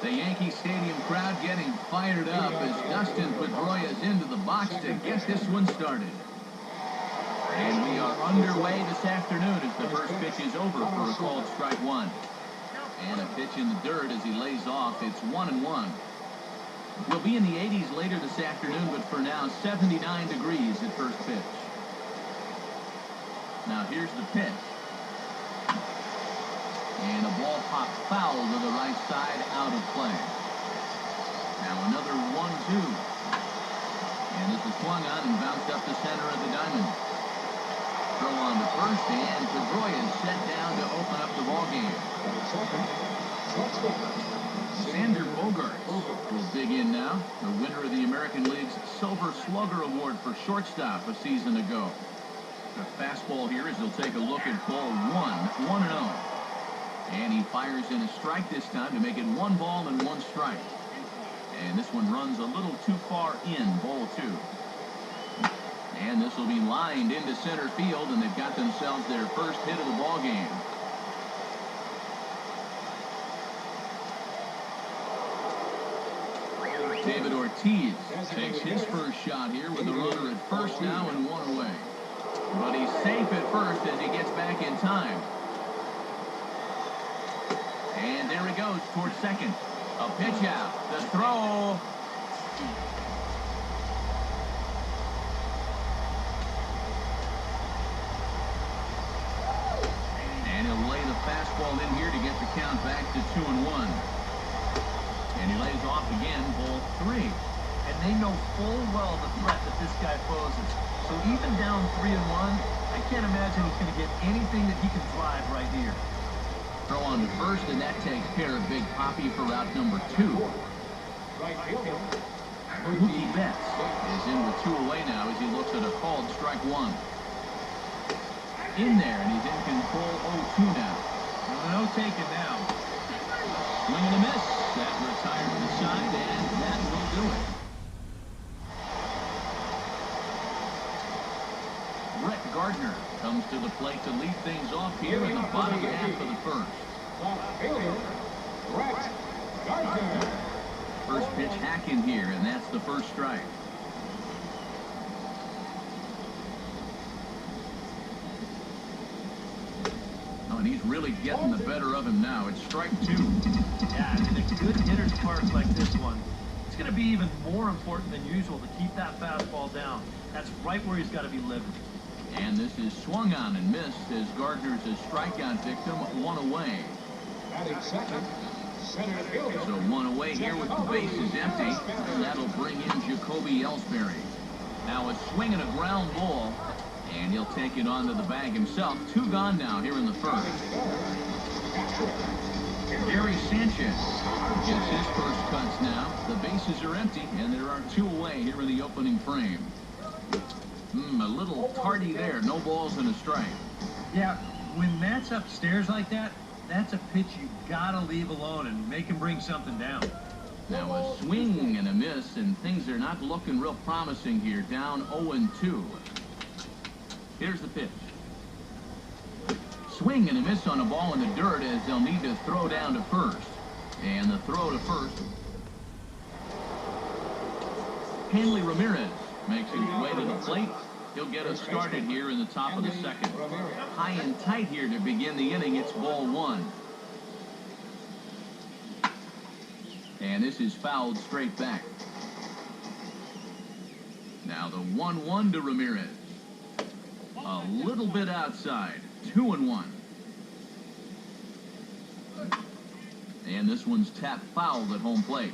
The Yankee Stadium crowd getting fired up as Dustin Pedroia's into the box to get this one started. And we are underway this afternoon as the first pitch is over for a called strike one. And a pitch in the dirt as he lays off. It's 1-1. We'll be in the 80s later this afternoon, but for now, 79 degrees at first pitch. Now here's the pitch. And a ball popped foul to the right side, out of play. Now another 1-2. And this is swung on and bounced up the center of the diamond. Throw on to first, and Pedroia is set down to open up the ball game. Xander Bogaerts will dig in now, the winner of the American League's Silver Slugger Award for shortstop a season ago. The fastball here as he'll take a look at ball 1-0. And he fires in a strike this time to make it 1 ball and 1 strike. And this one runs a little too far in, ball 2. And this will be lined into center field, and they've got themselves their first hit of the ball game. David Ortiz takes his first shot here with a runner at first now and 1 away. But he's safe at first as he gets back in time. And there he goes towards second. A pitch out. The throw. And he'll lay the fastball in here to get the count back to 2-1. And he lays off again, ball 3. And they know full well the threat that this guy poses. So even down 3-1, I can't imagine he's going to get anything that he can drive right here. Throw on to first, and that takes care of Big Papi for out number 2. Mookie Betts is in with 2 away now as he looks at a called strike 1. In there, and he's in control 0-2 now. No taking now. Swing and a miss. That retired to the side, and that will do it. Brett Gardner comes to the plate to lead things off here in the bottom half of the first. Brett Gardner. First pitch hack in here, and that's the first strike. Oh, and he's really getting the better of him now. It's strike 2. Yeah, in a good hitter's park like this one, it's going to be even more important than usual to keep that fastball down. That's right where he's got to be living. And this is swung on and missed as Gardner's a strikeout victim, 1 away. Batting second, center fielder. So 1 away here with the bases empty. And that'll bring in Jacoby Ellsbury. Now a swing and a ground ball, and he'll take it onto the bag himself. 2 gone now here in the first. Gary Sanchez gets his first cuts now. The bases are empty, and there are 2 away here in the opening frame. A little tardy there. No balls and a strike. Yeah, when Matt's upstairs like that, that's a pitch you gotta leave alone and make him bring something down. Now a swing and a miss, and things are not looking real promising here. Down 0-2. Here's the pitch. Swing and a miss on a ball in the dirt as they'll need to throw down to first. And the throw to first. Hanley Ramirez makes his way to the plate. He'll get us started here in the top of the second. High and tight here to begin the inning. It's ball 1. And this is fouled straight back. Now the 1-1 to Ramirez. A little bit outside. 2-1. And this one's tapped fouled at home plate.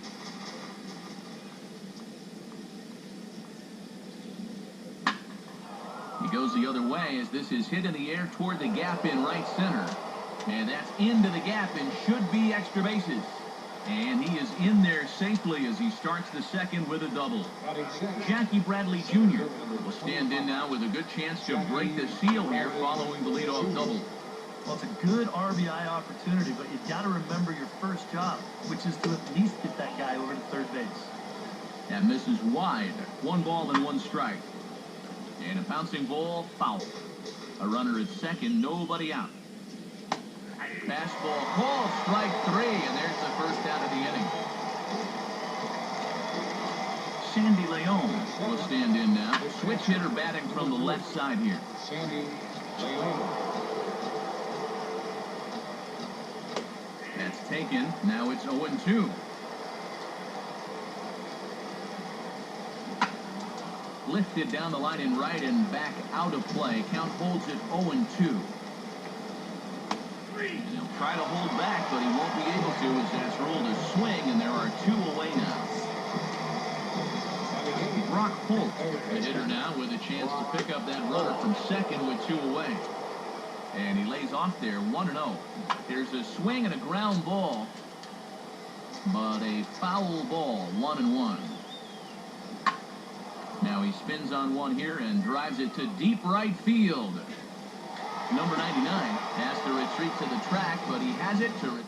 He goes the other way as this is hit in the air toward the gap in right center. And that's into the gap and should be extra bases. And he is in there safely as he starts the second with a double. Jackie Bradley Jr. will stand in now with a good chance to break the seal here following the leadoff double. Well, it's a good RBI opportunity, but you've got to remember your first job, which is to at least get that guy over to third base. That misses wide. 1 ball and 1 strike. And a bouncing ball foul. A runner at second, nobody out. Fastball called, strike 3, and there's the first out of the inning. Sandy Leon will stand in now. Switch hitter batting from the left side here. Sandy Leon. That's taken. Now it's 0-2. Lifted down the line in right and back out of play. Count holds it 0-2. And he'll try to hold back, but he won't be able to as that's ruled a swing, and there are 2 away now. Brock Holt, the hitter now, with a chance to pick up that runner from second with 2 away. And he lays off there, 1-0. There's a swing and a ground ball, but a foul ball, 1-1. Now he spins on one here and drives it to deep right field. Number 99 has to retreat to the track, but he has it to retire.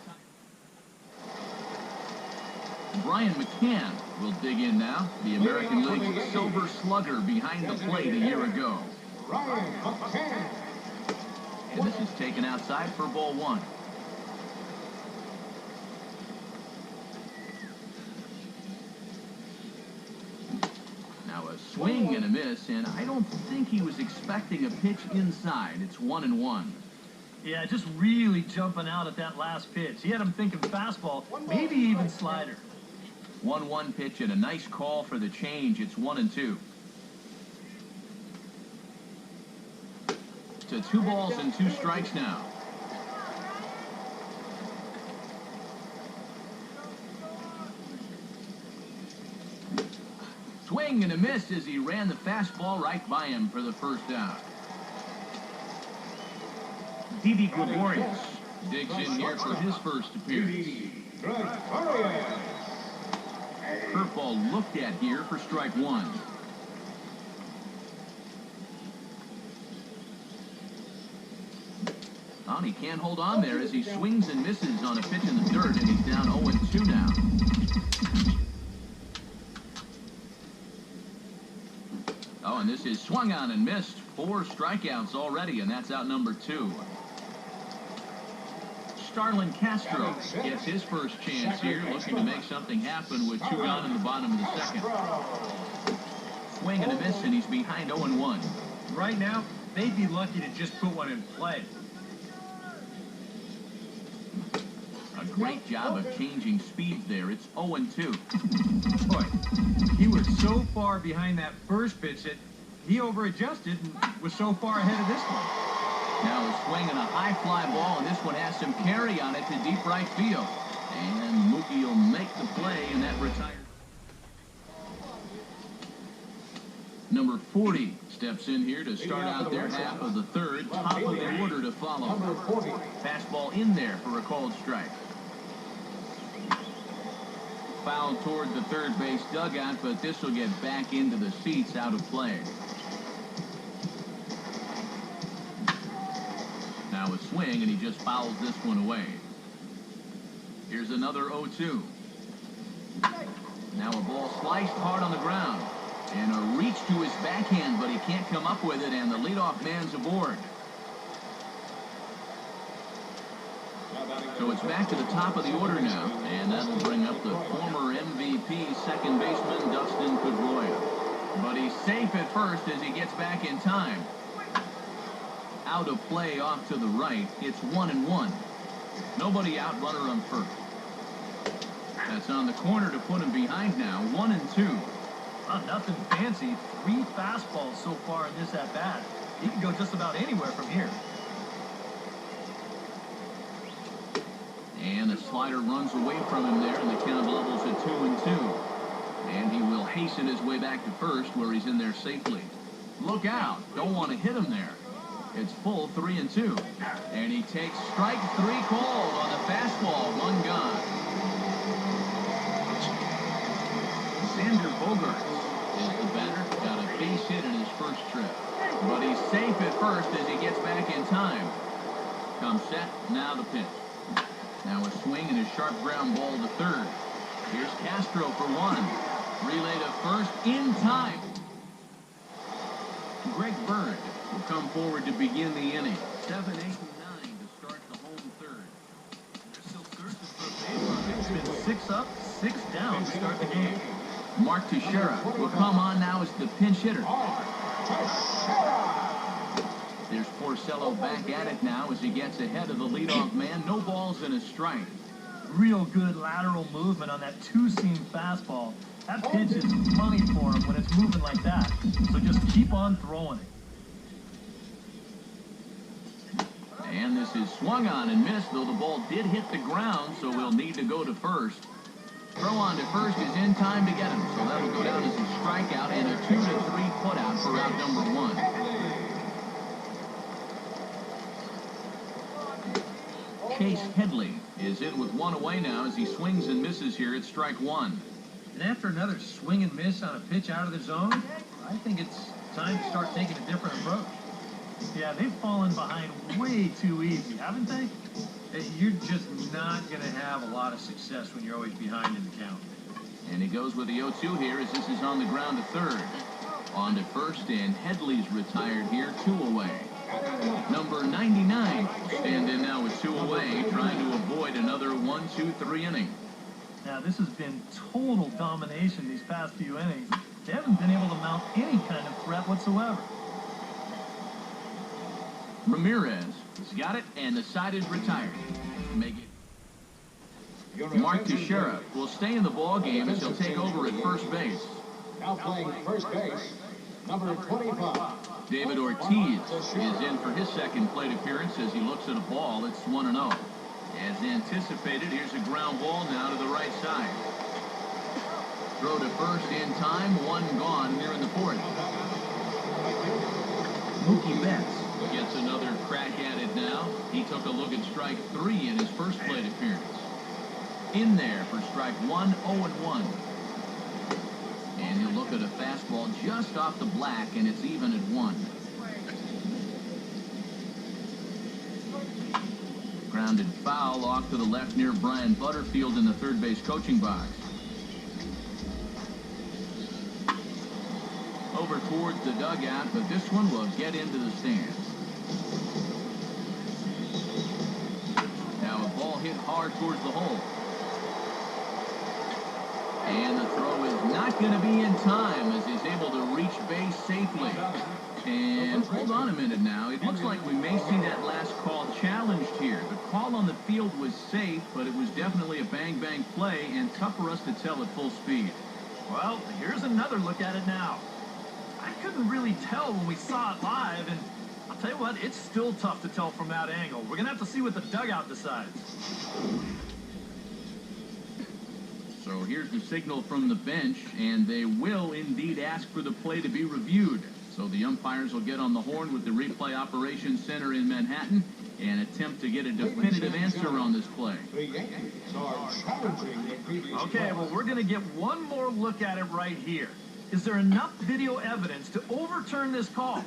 Brian McCann will dig in now. The American League's silver slugger behind the plate a year ago. Brian McCann. And this is taken outside for ball 1. Now a swing and a miss, and I don't think he was expecting a pitch inside. It's 1-1. Yeah, just really jumping out at that last pitch. He had him thinking fastball, maybe even slider. 1-1 pitch and a nice call for the change. It's 1-2. To 2 balls and 2 strikes now. Swing and a miss as he ran the fastball right by him for the first out. Didi Gregorius digs in here for his first appearance. Curveball looked at here for strike 1. Oh, he can't hold on there as he swings and misses on a pitch in the dirt, and he's down 0-2 now. Oh, and this is swung on and missed. 4 strikeouts already, and that's out number 2. Starlin Castro gets his first chance here, looking to make something happen with 2 gone in the bottom of the second. Swing and a miss, and he's behind 0-1. Right now, they'd be lucky to just put one in play. A great job of changing speeds there. It's 0-2. Boy, he was so far behind that first pitch that he over-adjusted and was so far ahead of this one. Now a swing and a high fly ball, and this one has some carry on it to deep right field. And Mookie will make the play, and that retires. Number 40 steps in here to start out their half of the third. Top of the order to follow. Fastball in there for a called strike. Foul toward the third base dugout, but this will get back into the seats out of play. Now a swing, and he just fouls this one away. Here's another 0-2. Now a ball sliced hard on the ground. And a reach to his backhand, but he can't come up with it, and the leadoff man's aboard. So it's back to the top of the order now, and that'll bring up the former MVP second baseman Dustin Pedroia. But he's safe at first as he gets back in time. Out of play off to the right. It's 1-1. Nobody out, runner on first. That's on the corner to put him behind now. 1-2. Nothing fancy. 3 fastballs so far in this at-bat. He can go just about anywhere from here. And the slider runs away from him there, and the count levels at 2-2. And he will hasten his way back to first, where he's in there safely. Look out. Don't want to hit him there. It's full 3-2. And he takes strike 3 called on the fastball. 1 gone. Xander Bogaerts is the batter. Got a base hit in his first trip. But he's safe at first as he gets back in time. Comes set. Now the pitch. Now a swing and a sharp ground ball to third. Here's Castro for 1. Relay to first in time. Greg Bird will come forward to begin the inning. 7, 8, and 9 to start the home third. been 6 up, 6 down to start the game. Mark Teixeira will come on now as the pinch hitter. There's Porcello back at it now as he gets ahead of the leadoff man. No balls and a strike. Real good lateral movement on that two-seam fastball. That pitch is money for him when it's moving like that. So just keep on throwing it. And this is swung on and missed, though the ball did hit the ground, so we'll need to go to first. Throw on to first is in time to get him, so that'll go down as a strikeout and a 2-3 putout for out number 1. Chase Headley is in with 1 away now as he swings and misses here at strike 1. And after another swing and miss on a pitch out of the zone, I think it's time to start taking a different approach. Yeah, they've fallen behind way too easy, haven't they? You're just not going to have a lot of success when you're always behind in the count. And he goes with the 0-2 here as this is on the ground to third. On to first, and Headley's retired here, 2 away. Number 99 stand in now with 2 away, trying to avoid another 1-2-3 inning. Now, this has been total domination these past few innings. They haven't been able to mount any kind of threat whatsoever. Ramirez has got it, and the side is retired. Make it. Mark Teixeira will stay in the ball game as he'll take over at first base. Now playing first base, number 25. David Ortiz is in for his second plate appearance as he looks at a ball. It's 1-0. As anticipated, here's a ground ball now to the right side. Throw to first in time, 1 gone here in the 4th. Mookie Betts gets another crack at it now. He took a look at strike 3 in his first plate appearance. In there for strike 1, 0-1. And he'll look at a fastball just off the black, and it's even at 1. Grounded foul off to the left near Brian Butterfield in the third base coaching box. Over towards the dugout, but this one will get into the stands. Now a ball hit hard towards the hole. And the throw is not going to be in time as he's able to reach base safely. And hold on a minute now. It looks like we may see that last call challenged here. The call on the field was safe, but it was definitely a bang-bang play and tough for us to tell at full speed. Well, here's another look at it now. I couldn't really tell when we saw it live, and I'll tell you what, it's still tough to tell from that angle. We're going to have to see what the dugout decides. So here's the signal from the bench, and they will indeed ask for the play to be reviewed. So the umpires will get on the horn with the replay operations center in Manhattan and attempt to get a definitive answer on this play. The Yankees are challenging the previous. Okay, well, we're going to get one more look at it right here. Is there enough video evidence to overturn this call?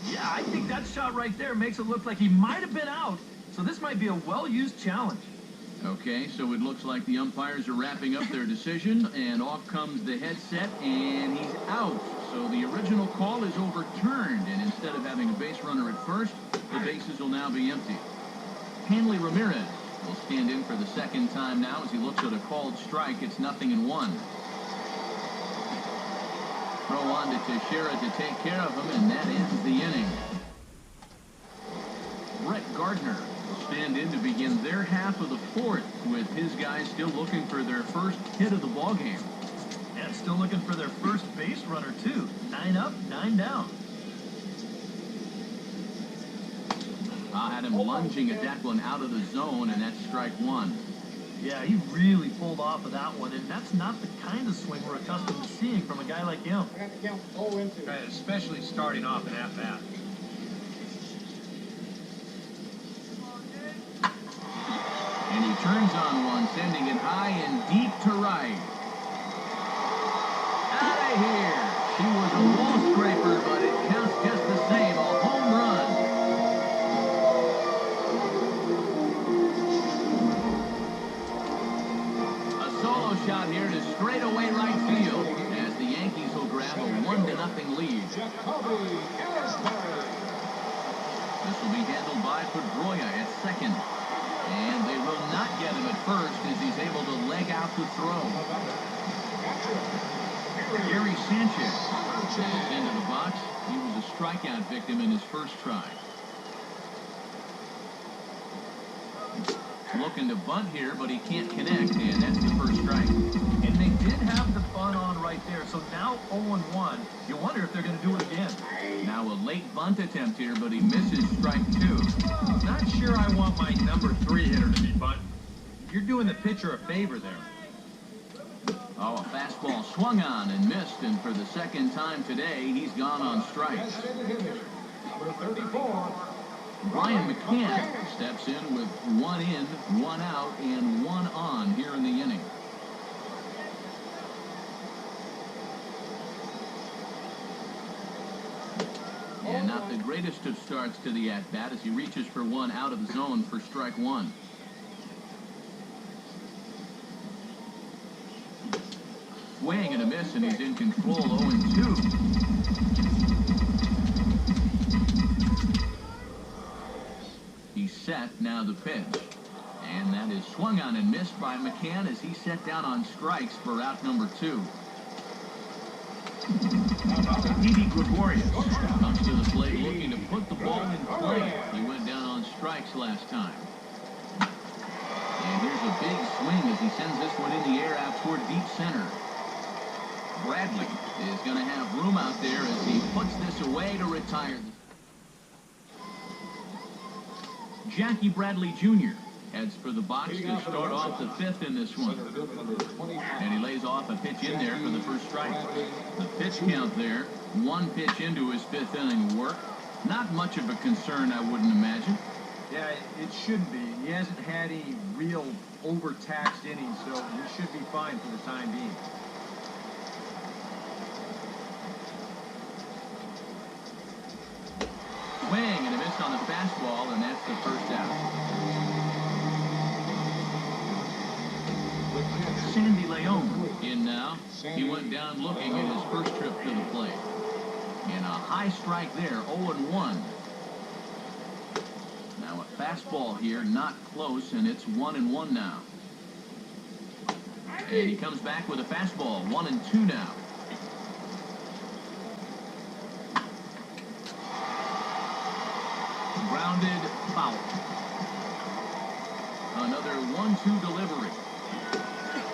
Yeah, I think that shot right there makes it look like he might have been out. So this might be a well-used challenge. Okay, so it looks like the umpires are wrapping up their decision, and off comes the headset, and he's out. So the original call is overturned, and instead of having a base runner at first, the bases will now be empty. Hanley Ramirez will stand in for the second time now as he looks at a called strike. It's 0-1. Throw on to Teixeira to take care of him, and that ends the inning. Brett Gardner will stand in to begin their half of the 4th, with his guys still looking for their first hit of the ballgame. And still looking for their first base runner, too. 9 up, 9 down. I had him lunging at that one out of the zone, and that's strike 1. Yeah, he really pulled off of that one, and that's not the kind of swing we're accustomed to seeing from a guy like him. I got the count 0-2. Right, especially starting off an at-bat. And he turns on one, sending it high and deep to right. Out of here! She was a wall scraper, but it counts just the same. A home run. A solo shot here to straightaway right field as the Yankees will grab a 1-0 lead. This will be handled by Pedroia at second. And they will not get him at first as he's able to leg out the throw. Gary Sanchez is into the box. He was a strikeout victim in his first try. Looking to bunt here, but he can't connect, and that's the first strike. And they did have the bunt on right there, so now 0-1. You wonder if they're going to do it again. Now a late bunt attempt here, but he misses strike 2. Not sure I want my number 3 hitter to be bunting. You're doing the pitcher a favor there. Oh, a fastball swung on and missed, and for the second time today, he's gone on strikes. Number 34. Brian McCann steps in with 1 in, 1 out, and 1 on here in the inning. And not the greatest of starts to the at-bat as he reaches for 1 out of the zone for strike 1. Swing and a miss, and he's in control, 0-2. He's set, now the pitch. And that is swung on and missed by McCann as he's set down on strikes for out number 2. Didi Gregorius comes to the plate looking to put the ball in play. He went down on strikes last time. And here's a big swing as he sends this one in the air out toward deep center. Bradley is going to have room out there as he puts this away to retire. Jackie Bradley Jr. heads for the box to start off the 5th in this one. And he lays off a pitch in there for the first strike. The pitch count there, 1 pitch into his 5th inning of work. Not much of a concern, I wouldn't imagine. Yeah, it shouldn't be. He hasn't had any real overtaxed innings, so he should be fine for the time being. Swing and a miss on the fastball, and that's the first out. Sandy Leon in now. He went down looking at his first trip to the plate. And a high strike there, 0-1. Now a fastball here, not close, and it's 1-1 now. And he comes back with a fastball, 1-2 now. Grounded foul. Another 1-2 delivery.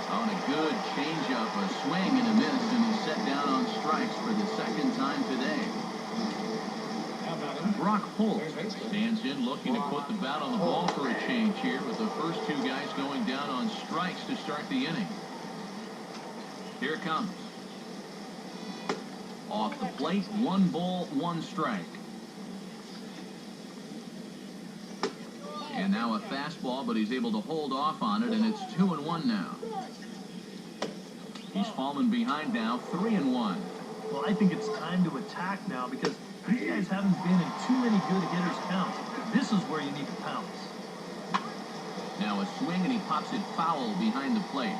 On a good changeup, a swing and a miss, and he's set down on strikes for the second time today. Brock Holt stands in looking to put the bat on the ball for a change here with the first 2 guys going down on strikes to start the inning. Here it comes. Off the plate, 1 ball, 1 strike. And now a fastball, but he's able to hold off on it, and it's 2-1 now. He's fallen behind now, 3-1. Well, I think it's time to attack now because these guys haven't been in too many good hitters' counts. This is where you need to pounce. Now a swing, and he pops it foul behind the plate.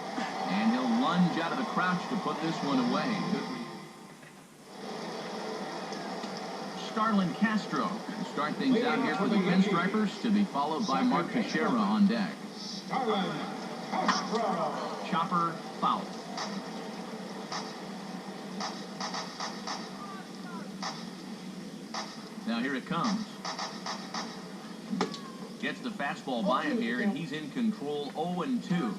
And he'll lunge out of the crouch to put this one away. Starlin Castro will start things out here for the Pinstripers, to be followed by Mark Teixeira on deck. Starlin Castro. Chopper foul. Now here it comes. Gets the fastball by him here, and he's in control, 0-2.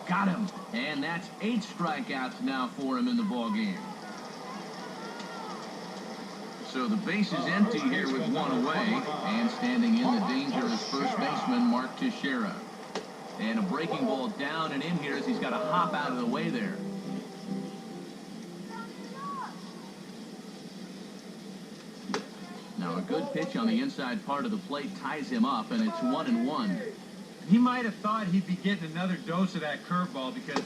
Got him. And that's 8 strikeouts now for him in the ball game. So the base is empty here with 1 away, and standing in the dangerous first baseman, Mark Teixeira. And a breaking ball down and in here as he's got to hop out of the way there. Now a good pitch on the inside part of the plate ties him up, and it's 1-1. He might have thought he'd be getting another dose of that curveball because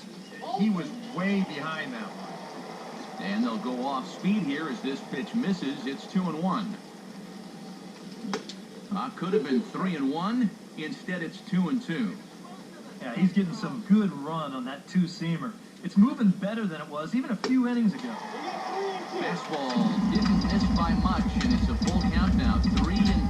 he was way behind that one. And they'll go off speed here as this pitch misses. It's 2-1. Could have been 3-1. Instead, it's 2-2. Yeah, he's getting some good run on that 2-seamer. It's moving better than it was even a few innings ago. Fastball didn't miss by much, and it's a full count now, 3-2.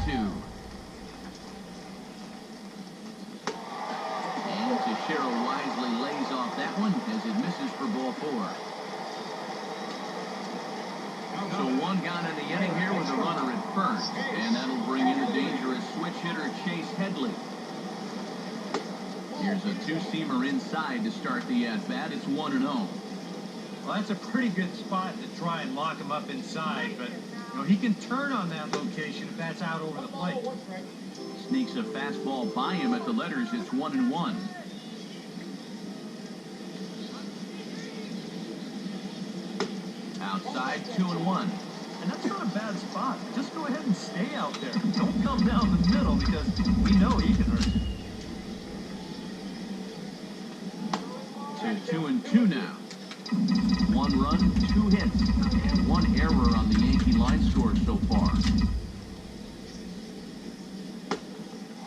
And that'll bring in the dangerous switch hitter Chase Headley. Here's a two-seamer inside to start the at-bat. It's 1-0. Well, that's a pretty good spot to try and lock him up inside, but he can turn on that location if that's out over the plate. Sneaks a fastball by him at the letters. It's 1-1. Outside, 2-1. And that's not a bad spot. Just go ahead and stay out there. Don't come down the middle because we know he can hurt you. To 2-2 now. 1 run, 2 hits, and 1 error on the Yankee line score so far.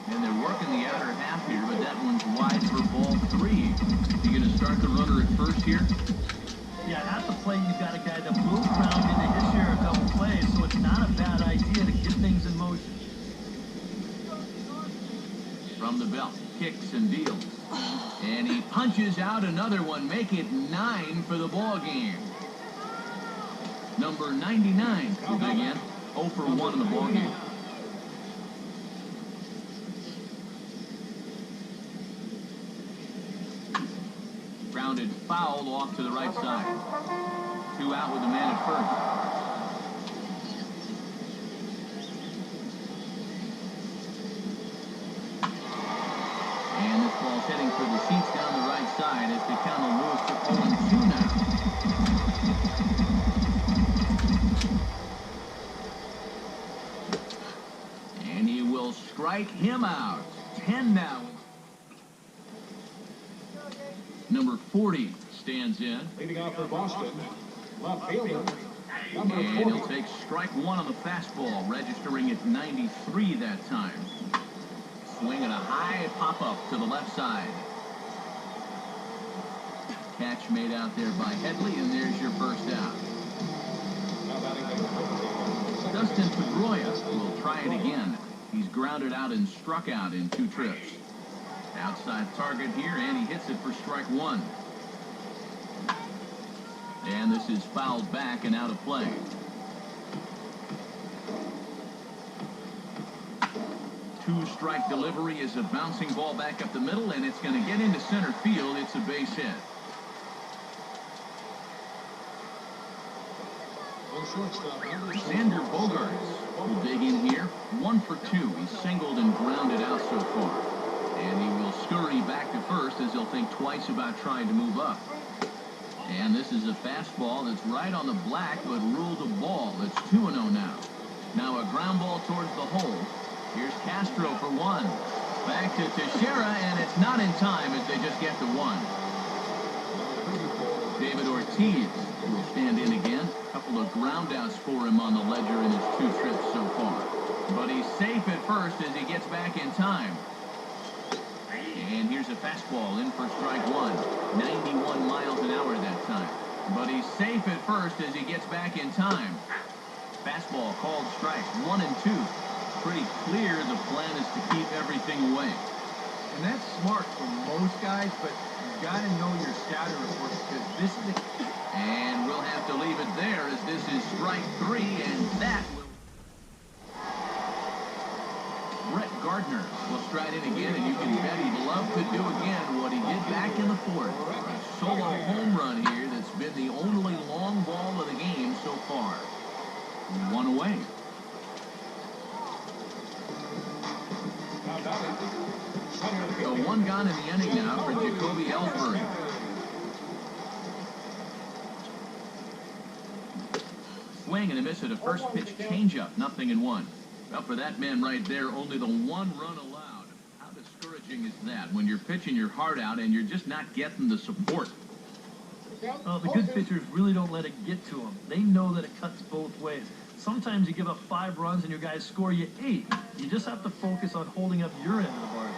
And they're working the outer half here, but that one's wide for ball 3. You going to start the runner at first here? Yeah, at the plate, you've got a guy that will ground into his share of double plays, so it's not a bad idea to get things in motion. From the belt, kicks and deals. And he punches out another one, make it 9 for the ball game. Number 99 for Big N, 0 for 1 in the ball game. Grounded foul off to the right side. 2 out with a man at first. And this ball's heading for the seats down the right side as the count will move to 0-2 now. And he will strike him out. 10 now. Number 40 stands in. Leading off for Boston, left fielder, number And 40. he'll take strike 1 on the fastball, registering at 93 that time. Swing and a high pop-up to the left side. Catch made out there by Headley, and there's your first out. Now batting number 50. Dustin Pedroia will try it again. He's grounded out and struck out in 2 trips. Outside target here, and he hits it for strike 1. And this is fouled back and out of play. Two-strike delivery is a bouncing ball back up the middle, and it's going to get into center field. It's a base hit. On shortstop, number Xander Bogaerts will dig in here. 1 for 2. He's singled and grounded out so far. And he will scurry back to first as he'll think twice about trying to move up. And this is a fastball that's right on the black, but ruled a ball. It's 2-0 now. Now a ground ball towards the hole. Here's Castro for 1. Back to Teixeira, and it's not in time as they just get to 1. David Ortiz will stand in again. A couple of groundouts for him on the ledger in his 2 trips so far. But he's safe at first as he gets back in time. And here's a fastball in for strike 1. 91 miles an hour that time. But he's safe at first as he gets back in time. Fastball called strike 1 and 2. Pretty clear the plan is to keep everything away. And that's smart for most guys, but you've got to know your scouting reports because this is And we'll have to leave it there as this is strike 3, and that will... Brett Gardner will stride in again, and you can bet he'd love to do again what he did back in the 4th. A solo home run here that's been the only long ball of the game so far. 1 away. now batting center So fielder. 1 gone in the inning now for Jacoby Ellsbury. Swing and a miss at a first pitch changeup, 0-1. Well, for that man right there, only the 1 run allowed. How discouraging is that when you're pitching your heart out and you're just not getting the support? Well, the good pitchers really don't let it get to them. They know that it cuts both ways. Sometimes you give up 5 runs and your guys score you 8. You just have to focus on holding up your end of the bargain.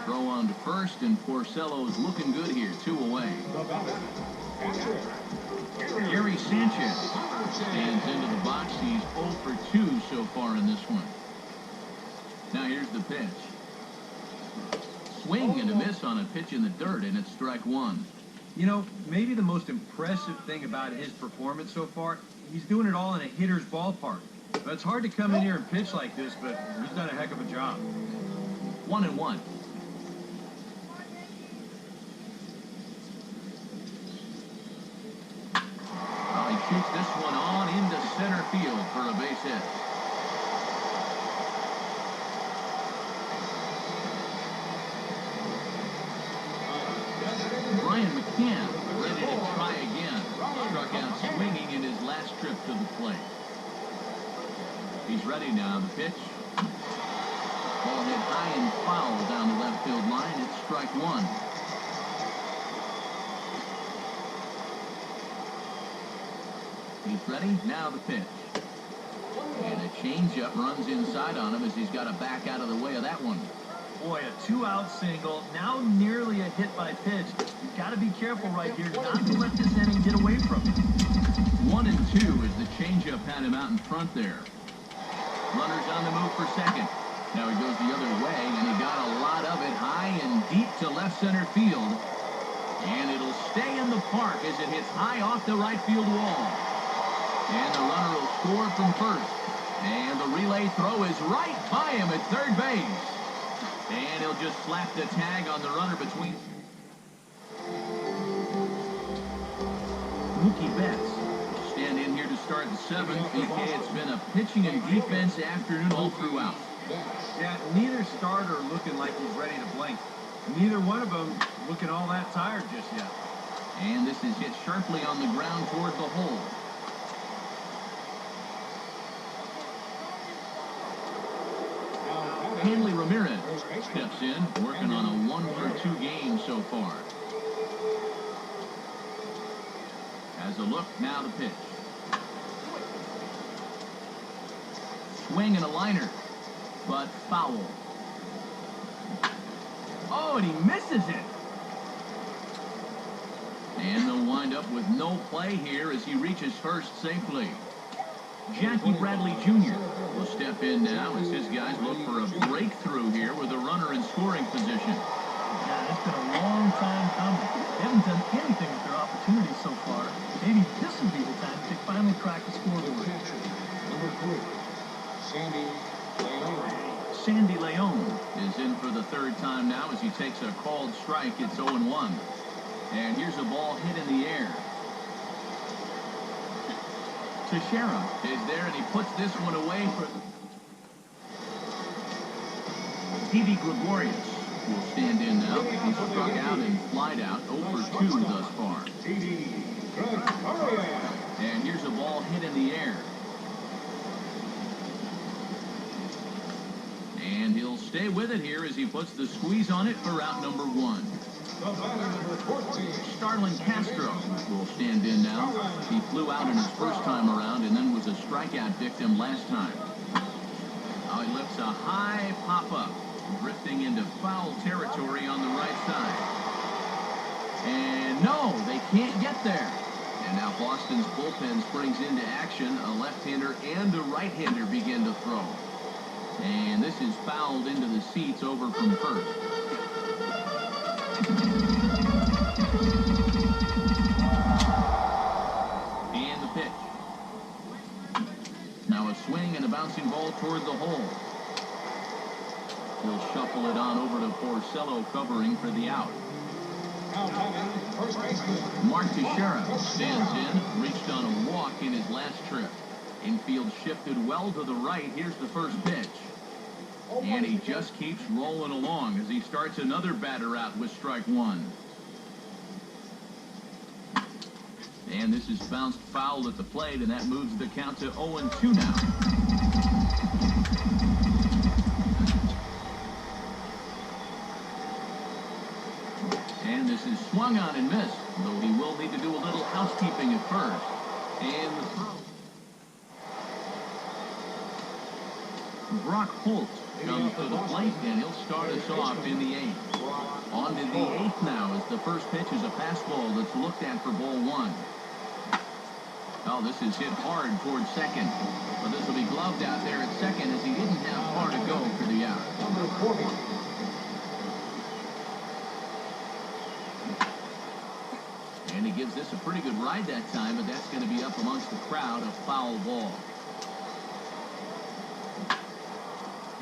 Throw on to first, and Porcello's looking good here, 2 away. The batter, catcher, Gary Sanchez stands into the box. He's 0 for 2 so far in this one. Now here's the pitch. Swing and a miss on a pitch in the dirt, and it's strike 1. You know, maybe the most impressive thing about his performance so far, he's doing it all in a hitter's ballpark. It's hard to come in here and pitch like this, but he's done a heck of a job. 1-1. Oh, he shoots this one on into center field for a base hit. Brian McCann ready to try again. Struck out swinging in his last trip to the plate. He's ready now. The pitch. Ball hit high and foul down the left field line. It's strike one. He's ready. Now the pitch. And a changeup runs inside on him as he's got to back out of the way of that one. Boy, a 2-out single. Now nearly a hit by pitch. You've got to be careful right here not to let this inning get away from you. 1-2 as the changeup had him out in front there. Runner's on the move for second. Now he goes the other way, and he got a lot of it high and deep to left center field. And it'll stay in the park as it hits high off the right field wall. And the runner will score from first. And the relay throw is right by him at third base. And he'll just slap the tag on the runner between. Mookie Betts will stand in here to start the seventh. BK, it's been a pitching and defense afternoon all throughout. Yeah, neither starter looking like he's ready to blink. Neither one of them looking all that tired just yet. And this is hit sharply on the ground toward the hole. Hanley Ramirez steps in, working on a 1-for-2 game so far. Has a look, now the pitch. Swing and a liner, but foul. Oh, and he misses it. And they'll wind up with no play here as he reaches first safely. Jackie Bradley Jr. will step in now as his guys look for a breakthrough here with a runner in scoring position. Yeah, it's been a long time coming. They haven't done anything with their opportunities so far. Maybe this will be the time to finally crack the scoreboard. Number 3, Sandy Leon. Sandy Leon is in for the third time now as he takes a called strike. It's 0-1. And here's a ball hit in the air. Teixeira is there, and he puts this one away for Didi Gregorius will stand in now. He's struck out and flied out 0-for-2 thus far. And here's a ball hit in the air. And he'll stay with it here as he puts the squeeze on it for out number 1. Starlin Castro will stand in now. He flew out in his first time around and then was a strikeout victim last time. Now he lifts a high pop-up, drifting into foul territory on the right side. And no, they can't get there. And now Boston's bullpen springs into action. A left-hander and a right-hander begin to throw. And this is fouled into the seats over from first. And the pitch. Now a swing and a bouncing ball toward the hole. He'll shuffle it on over to Porcello covering for the out. Mark Teixeira stands in, reached on a walk in his last trip. Infield shifted well to the right. Here's the first pitch. And he just keeps rolling along as he starts another batter out with strike 1. And this is bounced foul at the plate, and that moves the count to 0-2 now. And this is swung on and missed, though he will need to do a little housekeeping at first. And the throw. Brock Holt comes to the plate, and he'll start us off in the 8th. On to the 8th now as the first pitch is a fastball that's looked at for ball 1. Oh, this is hit hard towards second. But this will be gloved out there at second as he didn't have far to go for the out. And he gives this a pretty good ride that time, but that's going to be up amongst the crowd, a foul ball.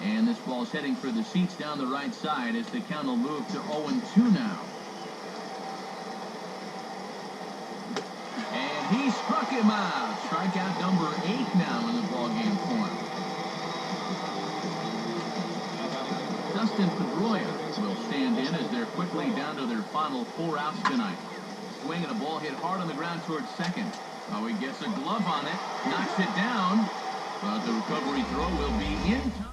And this ball's heading for the seats down the right side as the count will move to 0-2 now. And he struck him out. Strikeout number 8 now in the ballgame form. Dustin Pedroia will stand in as they're quickly down to their final 4 outs tonight. Swing and a ball hit hard on the ground towards second. Oh, he gets a glove on it, knocks it down, but the recovery throw will be in time.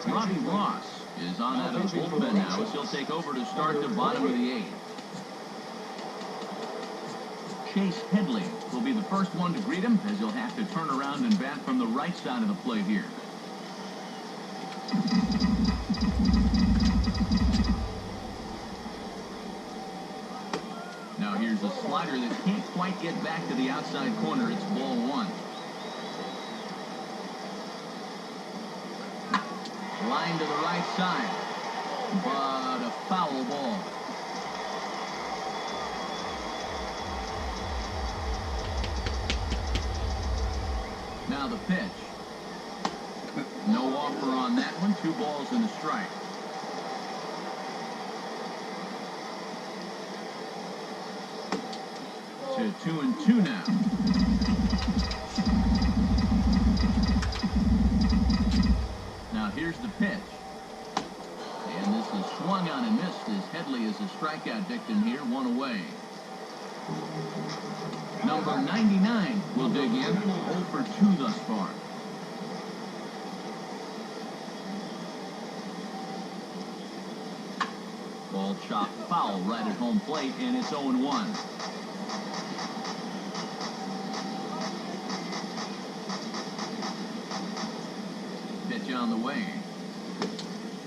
Robbie Ross is on out of the bullpen now as he'll take over to start the bottom of the 8th. Chase Headley will be the first one to greet him as he'll have to turn around and bat from the right side of the plate here. Now here's a slider that can't quite get back to the outside corner. It's ball 1. Line to the right side, but a foul ball. Now the pitch. No offer on that one. 2 balls and a strike. To 2-2 now. Now here's the pitch. And this is swung on and missed as Headley is a strikeout victim here, 1 away. Number 99 will dig in, 0 for 2 thus far. Ball chopped foul right at home plate, and it's 0-1. Pitch on the way.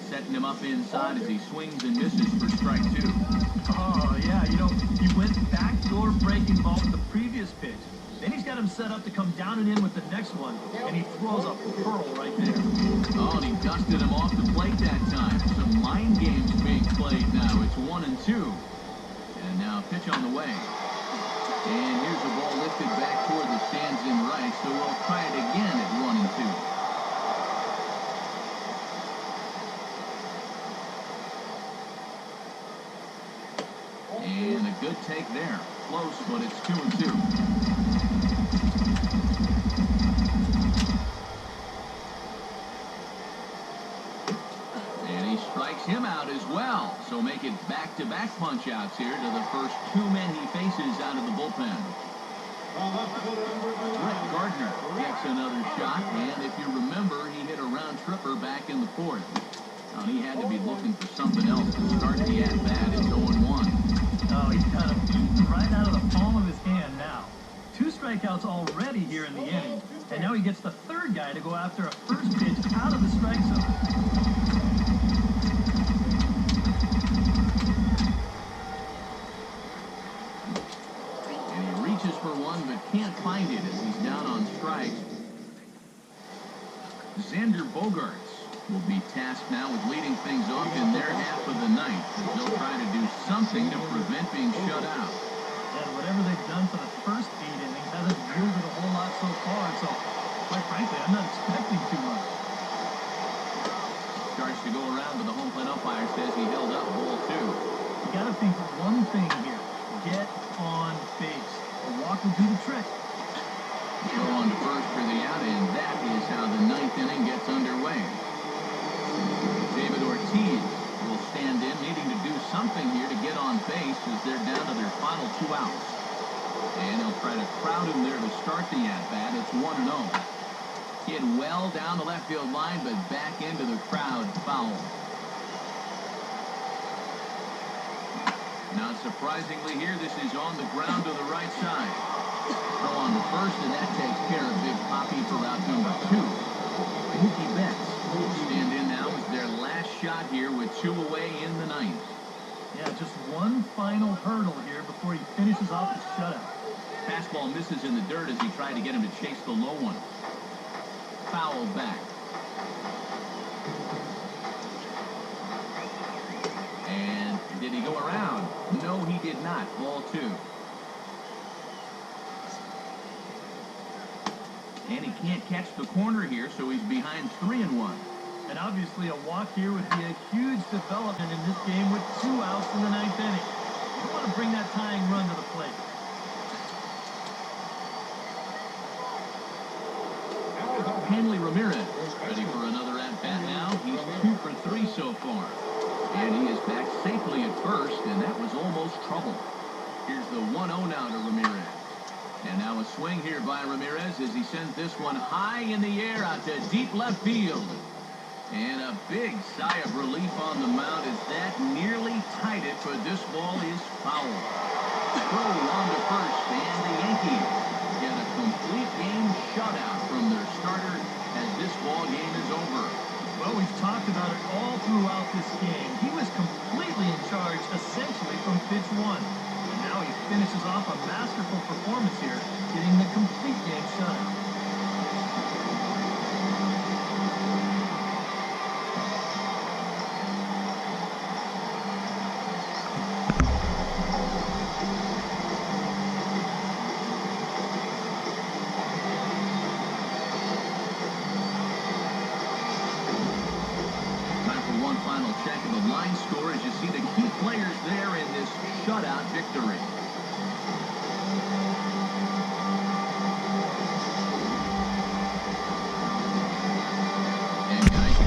Setting him up inside as he swings and misses for strike 2. Oh, yeah, you know, he went backdoor breaking ball with the previous pitch. Then he's got him set up to come down and in with the next one, and he throws a pearl right there. Oh, and he dusted him off the plate that time. Some mind games being played now. It's 1-2. And now pitch on the way. And here's the ball lifted back toward the stands in right, so we'll try it again at 1-2. And a good take there. Close, but it's 2-2. And he strikes him out as well. So make it back-to-back punch-outs here to the first 2 men he faces out of the bullpen. Brett Gardner gets another shot, and if you remember, he hit a round tripper back in the 4th. He had to be looking for something else to start the at-bat. It's 0-1. Oh, he's kind of eating right out of the palm of his hand now. 2 strikeouts already here in the inning, and now he gets the 3rd guy to go after a first pitch out of the strike zone. And he reaches for one, but can't find it as he's down on strikes. Xander Bogaerts will be tasked now with leading things off in their half of the ninth. They'll try to do something to prevent being shut out. And whatever they've done for the first 8 innings hasn't yielded a whole lot so far, so quite frankly, I'm not expecting too much. Starts to go around, but the home plate umpire says he held up ball 2. You got to think one thing here. Get on base. A walk will do the trick. Throw on to first for the out, and that is how the 9th inning gets underway. David Ortiz will stand in, needing to do something here to get on base as they're down to their final 2 outs. And they'll try to crowd him there to start the at-bat. It's 1-0. Hit well down the left field line, but back into the crowd, foul. Not surprisingly here, this is on the ground to the right side. Throw on to first, and that takes care of Big Poppy for route number 2. Mookie Betts will stand in now as their last shot here with 2 away in the 9th. Yeah, just one final hurdle here before he finishes off his shutout. Fastball misses in the dirt as he tried to get him to chase the low one. Foul back. And did he go around? No, he did not. Ball 2. And he can't catch the corner here, so he's behind 3-1. And obviously a walk here would be a huge development in this game with 2 outs in the 9th inning. You want to bring that tying run to the plate. Hanley Ramirez ready for another at-bat now. He's 2 for 3 so far. And he is back safely at first, and that was almost trouble. Here's the 1-0 now to Ramirez. And now a swing here by Ramirez as he sends this one high in the air out to deep left field. And a big sigh of relief on the mound as that nearly tied it, but this ball is foul. Throw on to first, and the Yankees get a complete game shutout from their starter as this ball game is over. Well, we've talked about it all throughout this game. He was completely in charge, essentially, from pitch 1. And now he finishes off a masterful performance here, getting the complete game shutout. Final check of the line score as you see the key players there in this shutout victory.